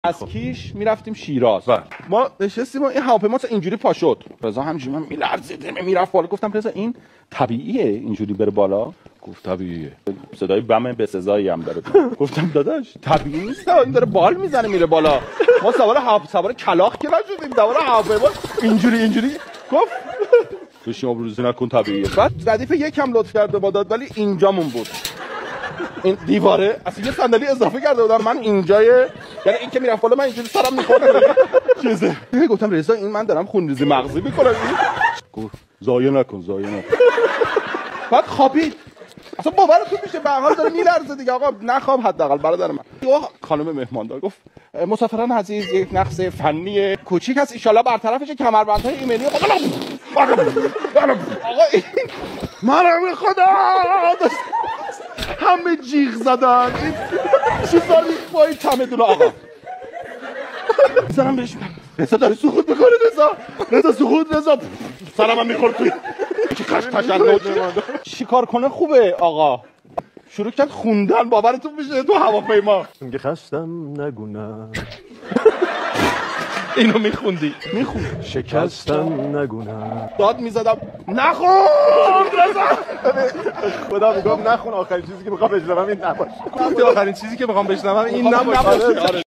از کیش میرفتیم شیراز. ما نشستیم و این هواپیما اینجوری پا شد. رضا همینجوری من میلرزید میرفت بالا. گفتم رضا این طبیعیه اینجوری بره بالا؟ گفت طبیعیه. صدای بم بسزایی هم داره. گفتم داداش طبیعی نیست، این داره بال میزنه میره بالا. ما سوار کلاغ که نشدیم، سوار هواپیما اینجوری گفت تو شما بروزی نکن طبیعیه. بعد ردیف یکم لطف کرده با داد، ولی اینجامون بود. این دیواره اصلا یه صندلی اضافه کرده بودم من اینجای، یعنی این که میرفت بالا من اینجوری سرم میخوره چیزه. گفتم رضا این من دارم خونریزی مغزی میکنم. گفت ضایع نکن. بعد خوابید. اصلا باورتون میشه به هر حال داره میلرزه دیگه. آقا نخواب حداقل برادر من. خانم مهماندار گفت مسافران عزیز یک نقص فنی کوچیک هست، ان شاءالله برطرفش. کمربندهای ایمنی آقا من خدا همه جیغ زدن. این چیزا ریخت چمدون آقا. زنم بهش رضا داره سقوط میکنه. رضا سقوط. رضا سلام میخورد توی چیکار کنه خوبه آقا. شروع کرد خوندن، باورتون میشه تو هواپیما میگه خستم نگونم. اینو میخوندی شکستم نگونم. داد میزدم نخون رضا. خدا میگم نخون. آخرین چیزی که میخوام بشنوم این نباشه. آخرین چیزی که میخوام بشنوم این نباشه.